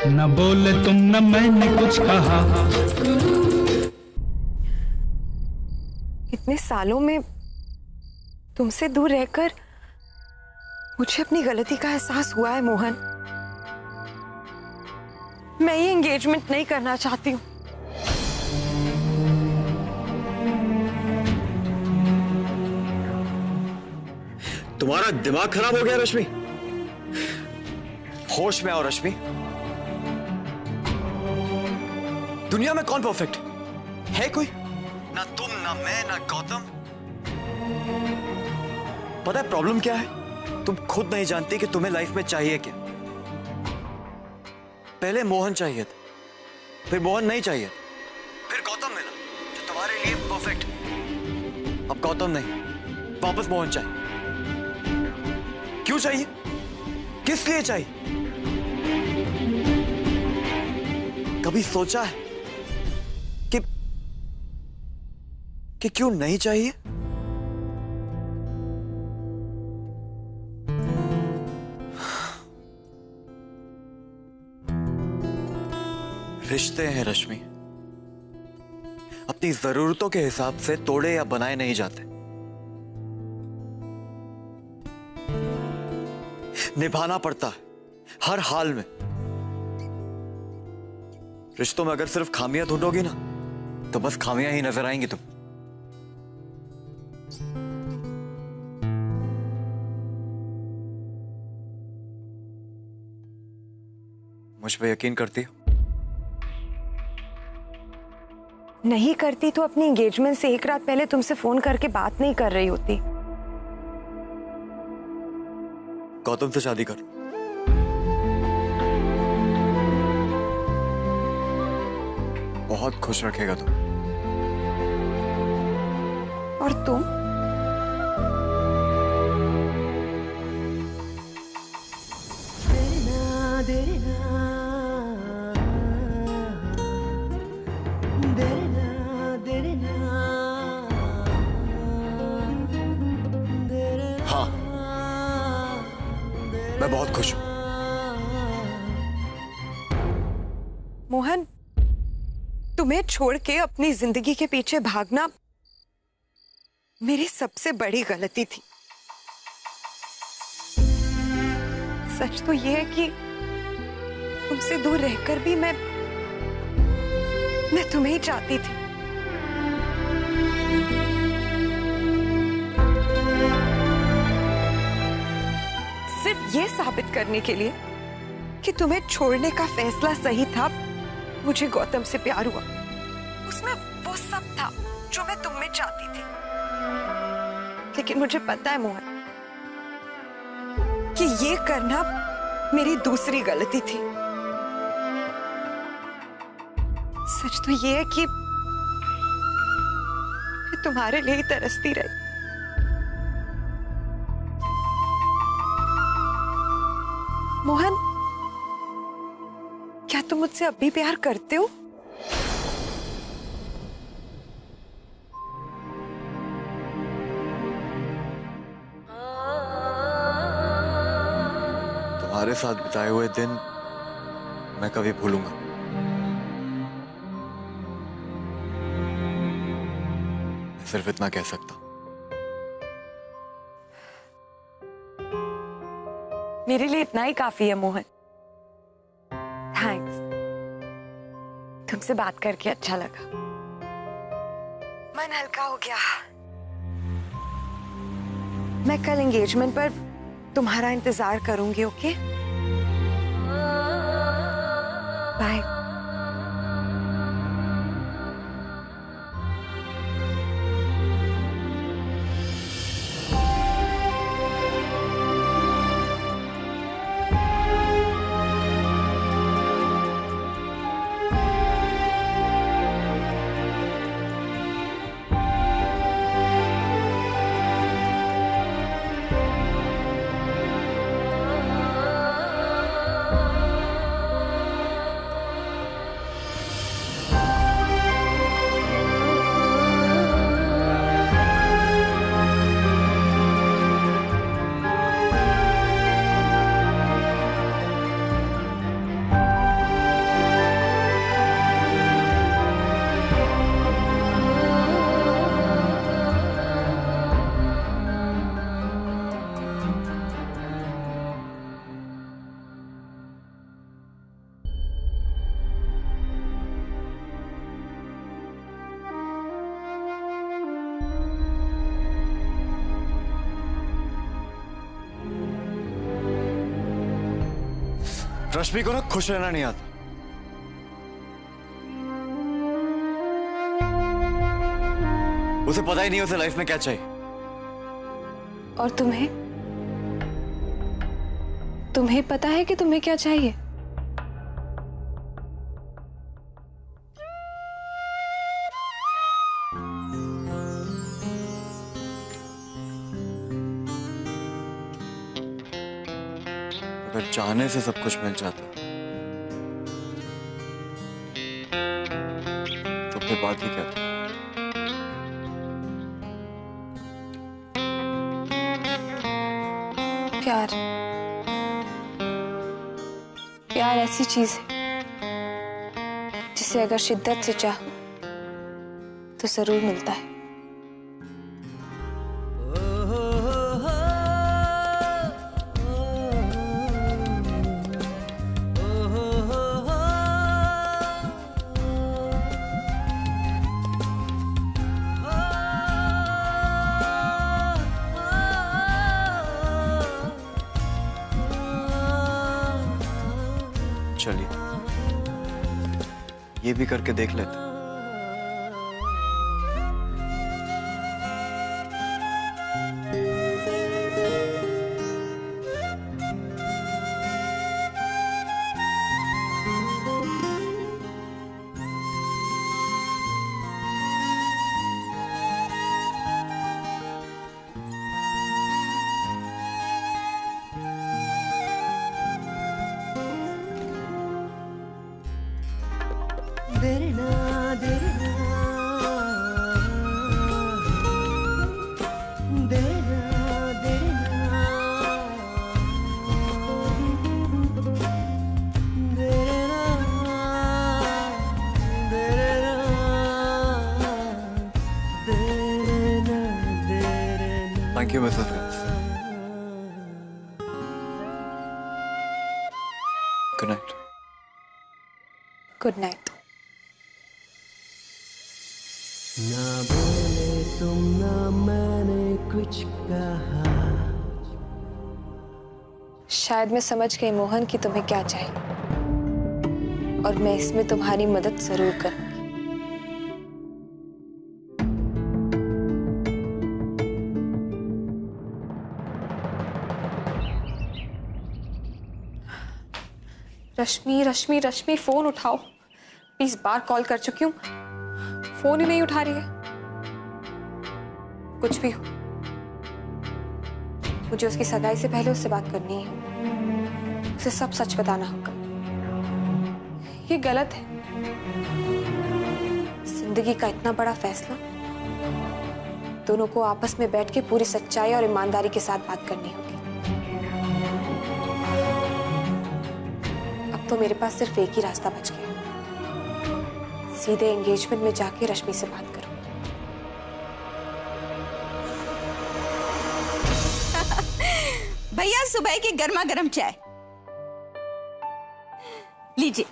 न बोले तुम न मैंने कुछ कहा। इतने सालों में तुमसे दूर रहकर मुझे अपनी गलती का एहसास हुआ है मोहन। मैं ये एंगेजमेंट नहीं करना चाहती हूँ। तुम्हारा दिमाग खराब हो गया रश्मि? होश में आओ रश्मि। दुनिया में कौन परफेक्ट है? कोई ना, तुम ना मैं ना गौतम। पता है प्रॉब्लम क्या है? तुम खुद नहीं जानती कि तुम्हें लाइफ में चाहिए क्या। पहले मोहन चाहिए था, फिर मोहन नहीं चाहिए, फिर गौतम मिला जो तुम्हारे लिए परफेक्ट। अब गौतम नहीं, वापस मोहन चाहिए। क्यों चाहिए? किस लिए चाहिए? कभी सोचा है कि क्यों नहीं चाहिए? रिश्ते हैं रश्मि, अपनी जरूरतों के हिसाब से तोड़े या बनाए नहीं जाते, निभाना पड़ता है हर हाल में। रिश्तों में अगर सिर्फ खामियां ढूंढोगी ना तो बस खामियां ही नजर आएंगी तुम। मुझ पे यकीन करती हो? नहीं करती तो अपनी एंगेजमेंट से एक रात पहले तुमसे फोन करके बात नहीं कर रही होती। गौतम से शादी कर। बहुत खुश रखेगा तुम। और तुम? हाँ, मैं बहुत खुश हूं। मोहन, तुम्हें छोड़ के अपनी जिंदगी के पीछे भागना मेरी सबसे बड़ी गलती थी। सच तो यह है कि तुमसे दूर रहकर भी मैं तुम्हें ही चाहती थी। सिर्फ ये साबित करने के लिए कि तुम्हें छोड़ने का फैसला सही था, मुझे गौतम से प्यार हुआ। उसमें वो सब था जो मैं तुम में चाहती थी। लेकिन मुझे पता है मोहन कि ये करना मेरी दूसरी गलती थी। सच तो ये है कि मैं तुम्हारे लिए ही तरसती रही। मोहन, क्या तुम मुझसे अब भी प्यार करते हो? तुम्हारे साथ बिताए हुए दिन मैं कभी भूलूंगा। मैं सिर्फ इतना कह सकता हूं। मेरे लिए इतना ही काफी है मोहन। थैंक्स। तुमसे बात करके अच्छा लगा। मन हल्का हो गया। मैं कल एंगेजमेंट पर तुम्हारा इंतजार करूंगी, ओके? बाय। रश्मि को ना खुश रहना नहीं आता। उसे पता ही नहीं उसे लाइफ में क्या चाहिए। और तुम्हें पता है कि तुम्हें क्या चाहिए? अगर चाहने से सब कुछ मिल जाता तो फिर बात ही क्या थी। प्यार ऐसी चीज है जिसे अगर शिद्दत से चाहो तो जरूर मिलता है। चलिए ये भी करके देख लेते। Thank you, Mr. Fitz. Good night. Good night. ना बोले तुम ना मैंने कुछ कहा। शायद मैं समझ गई मोहन कि तुम्हें क्या चाहिए और मैं इसमें तुम्हारी मदद जरूर करूंगी। रश्मि रश्मि रश्मि फोन उठाओ, 20 बार कॉल कर चुकी हूँ, फोन ही नहीं उठा रही है। कुछ भी हो, मुझे उसकी सगाई से पहले उससे बात करनी है। उसे सब सच बताना होगा। ये गलत है। जिंदगी का इतना बड़ा फैसला दोनों को आपस में बैठ के पूरी सच्चाई और ईमानदारी के साथ बात करनी होगी। अब तो मेरे पास सिर्फ एक ही रास्ता बच गया, सीधे एंगेजमेंट में जाके रश्मि से बात करो। भैया सुबह की गर्मा गर्म चाय लीजिए।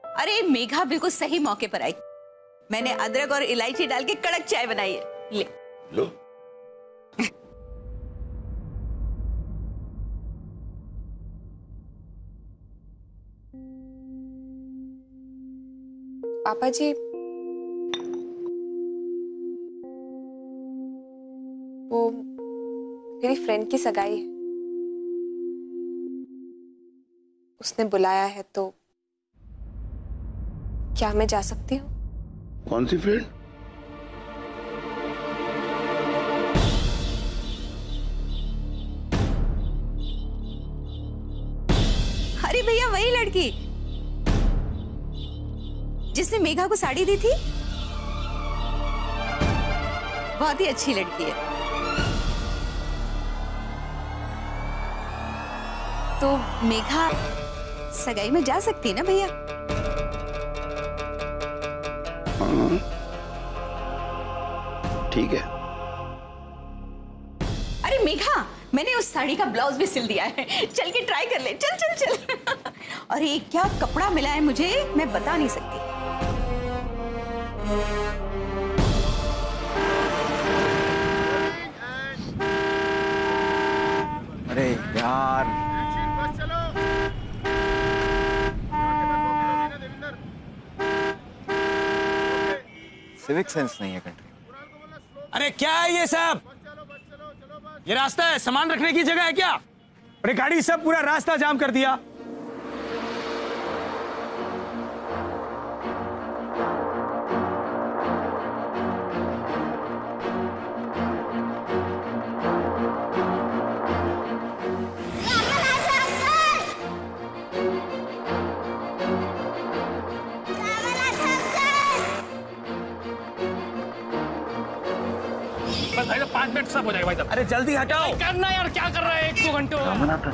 अरे मेघा बिल्कुल सही मौके पर आई। मैंने अदरक और इलायची डाल के कड़क चाय बनाई है, ले लो। पापा जी, वो मेरी फ्रेंड की सगाई है, उसने बुलाया है, तो क्या मैं जा सकती हूँ? कौन सी फ्रेंड? अरे भैया वही लड़की जिसने मेघा को साड़ी दी थी, बहुत ही अच्छी लड़की है। तो मेघा सगाई में जा सकती है ना भैया? हाँ ठीक है। अरे मेघा, मैंने उस साड़ी का ब्लाउज भी सिल दिया है, चल के ट्राई कर ले। चल चल चल। और ये क्या कपड़ा मिला है मुझे, मैं बता नहीं सकती। अरे यार, सिविक सेंस नहीं है कंट्री। अरे क्या है ये सब? ये रास्ता है, सामान रखने की जगह है क्या? अरे गाड़ी सब पूरा रास्ता जाम कर दिया। बस भाई साहब 5 मिनट सब हो जाएगा भाई साहब। अरे जल्दी हटाओ। करना यार, क्या कर रहा है? 1-2 घंटे हो गए। रामनाथन,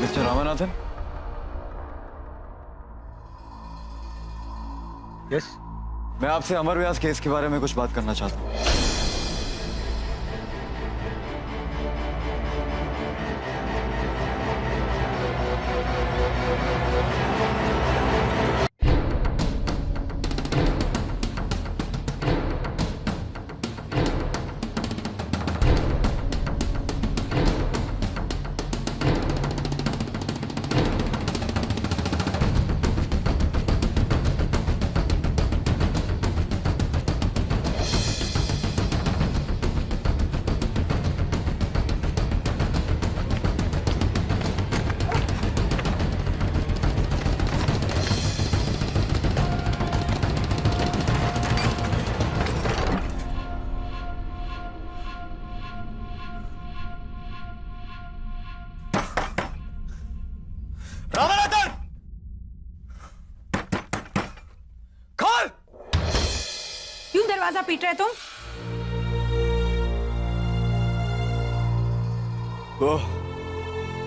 मिस्टर रामनाथन। यस। मैं आपसे अमर व्यास केस के बारे में कुछ बात करना चाहता हूँ। रामनाथन, खोल। क्यों दरवाजा पीट रहे तुम?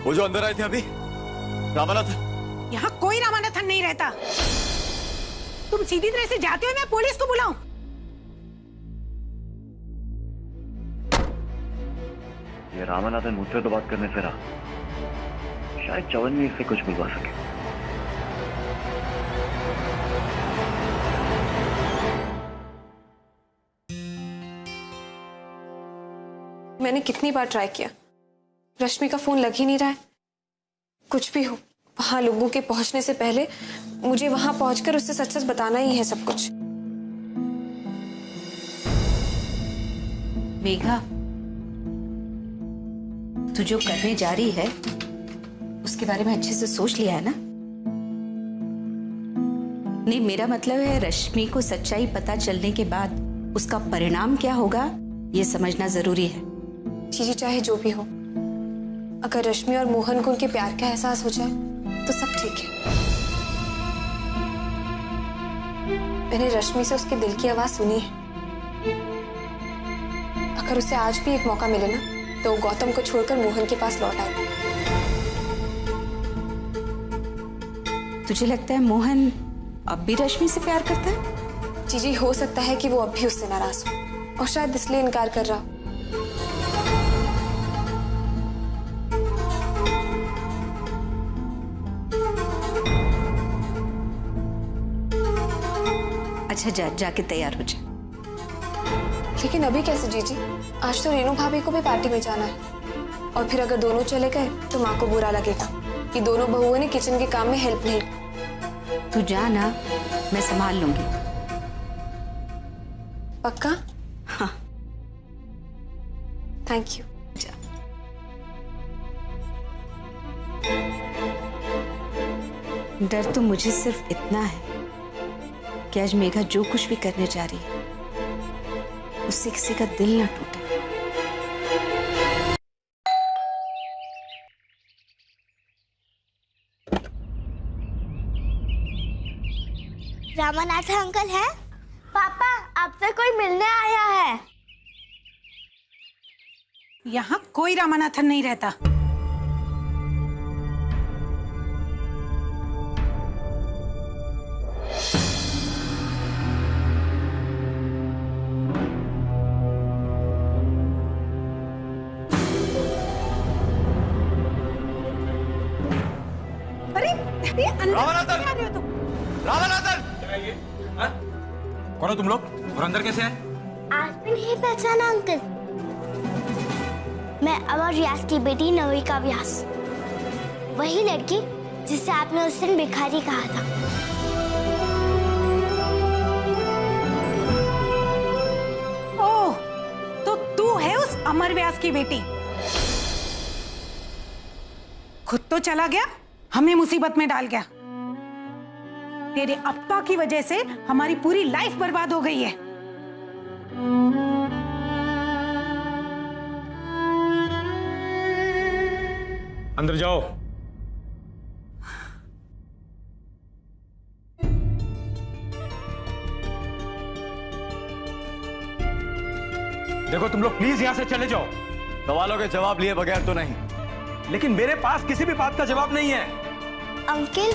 वो जो अंदर आए थे अभी, रामनाथन। यहाँ कोई रामानाथन नहीं रहता। तुम सीधी तरह से जाते हो, मैं पुलिस को बुलाऊं? ये रामनाथन मुझसे तो बात करने से रहा, शायद चवन में इससे कुछ बुलवा सके। मैंने कितनी बार ट्राई किया, रश्मि का फोन लग ही नहीं रहा है। कुछ भी हो, वहां लोगों के पहुंचने से पहले मुझे वहां पहुंचकर उससे सच सच बताना ही है सब कुछ। मेघा, तू जो करने जा रही है उसके बारे में अच्छे से सोच लिया है ना? नहीं, मेरा मतलब है रश्मि को सच्चाई पता चलने के बाद उसका परिणाम क्या होगा ये समझना जरूरी है। जीजी चाहे जो भी हो, अगर रश्मि और मोहन को उनके प्यार का एहसास हो जाए तो सब ठीक है। मैंने रश्मि से उसके दिल की आवाज सुनी है। अगर उसे आज भी एक मौका मिले ना तो वो गौतम को छोड़कर मोहन के पास लौट आए। तुझे लगता है मोहन अब भी रश्मि से प्यार करता है? जीजी हो सकता है कि वो अब भी उससे नाराज हो और शायद इसलिए इनकार कर रहा हो। अच्छा जाके तैयार हो जा। लेकिन अभी कैसे जीजी? आज तो रेनू भाभी को भी पार्टी में जाना है और फिर अगर दोनों चले गए तो माँ को बुरा लगेगा कि दोनों बहुओं ने किचन के काम में हेल्प नहीं। तू जा ना, मैं संभाल लूंगी। पक्का? हाँ। Thank you. जा। डर तो मुझे सिर्फ इतना है कि आज मेघा जो कुछ भी करने जा रही है उससे किसी का दिल ना टूटे। रामानाथन अंकल है? पापा, आपसे कोई मिलने आया है। यहाँ कोई रामानाथन नहीं रहता। अरे अंदर क्या कर रहे हो तुम? रामनाथन! कौन हो तुम लोग और अंदर कैसे हैं? आज भी नहीं पहचाना अंकल? मैं अमर व्यास की बेटी नविका व्यास, वही लड़की जिसे आपने उस दिन भिखारी कहा था। ओह, तो तू है उस अमर व्यास की बेटी? खुद तो चला गया, हमें मुसीबत में डाल गया। तेरे अप्पा की वजह से हमारी पूरी लाइफ बर्बाद हो गई है। अंदर जाओ। देखो तुम लोग प्लीज यहां से चले जाओ। सवालों के जवाब लिए बगैर तो नहीं। लेकिन मेरे पास किसी भी बात का जवाब नहीं है। अंकल,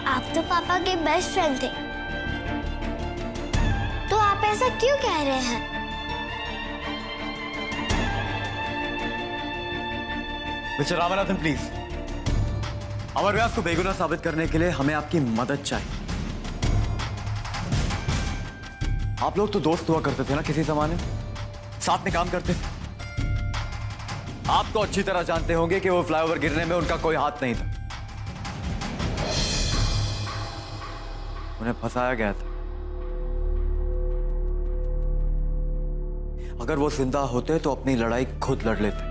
आप तो पापा के बेस्ट फ्रेंड थे, तो आप ऐसा क्यों कह रहे हैं? मिस्टर रामनाथन प्लीज, अमर व्यास को बेगुनाह साबित करने के लिए हमें आपकी मदद चाहिए। आप लोग तो दोस्त हुआ करते थे ना किसी जमाने में, साथ में काम करते थे। आप तो अच्छी तरह जानते होंगे कि वो फ्लाईओवर गिरने में उनका कोई हाथ नहीं था, उन्हें फंसाया गया था। अगर वो जिंदा होते तो अपनी लड़ाई खुद लड़ लेते,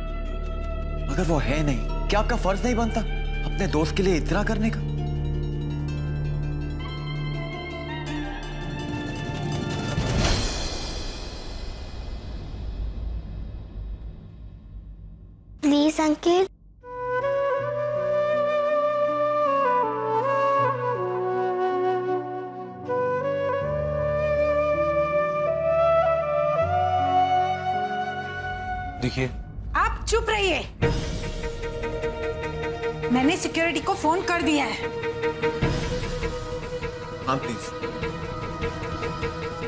मगर वो है नहीं। क्या आपका फर्ज नहीं बनता अपने दोस्त के लिए इतना करने का? Please uncle. देखिए, आप चुप रहिए। मैंने सिक्योरिटी को फोन कर दिया है। हाँ प्लीज,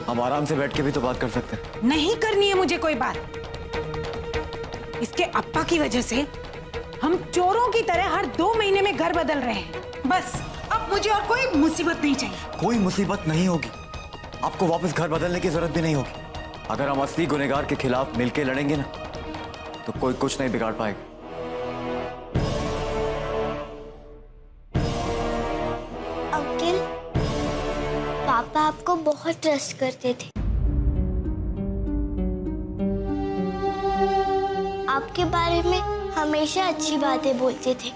हम आराम से बैठ के भी तो बात कर सकते हैं। नहीं करनी है मुझे कोई बात। इसके अप्पा की वजह से हम चोरों की तरह हर 2 महीने में घर बदल रहे हैं। बस अब मुझे और कोई मुसीबत नहीं चाहिए। कोई मुसीबत नहीं होगी, आपको वापस घर बदलने की जरूरत भी नहीं होगी। अगर हम असली गुनहगार के खिलाफ मिलकर लड़ेंगे ना, तो कोई कुछ नहीं बिगाड़ पाएगा। अंकल, पापा आपको बहुत ट्रस्ट करते थे। आपके बारे में हमेशा अच्छी बातें बोलते थे।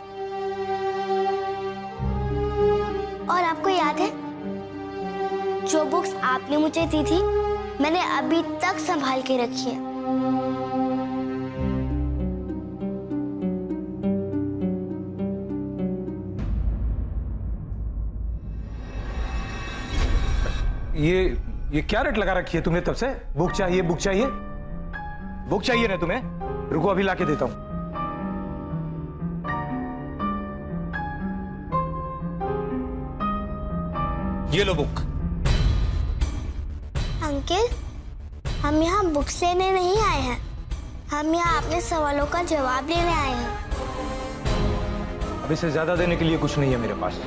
और आपको याद है, जो बुक्स आपने मुझे दी थी, मैंने अभी तक संभाल के रखी है। ये क्या रेट लगा रखी है तुमने तब से? बुक चाहिए, बुक चाहिए, बुक चाहिए ना तुम्हें? रुको अभी लाके देता हूं। ये लो बुक। अंकल, हम यहाँ बुक्स लेने नहीं आए हैं, हम यहाँ अपने सवालों का जवाब लेने आए हैं। अब इससे ज्यादा देने के लिए कुछ नहीं है मेरे पास।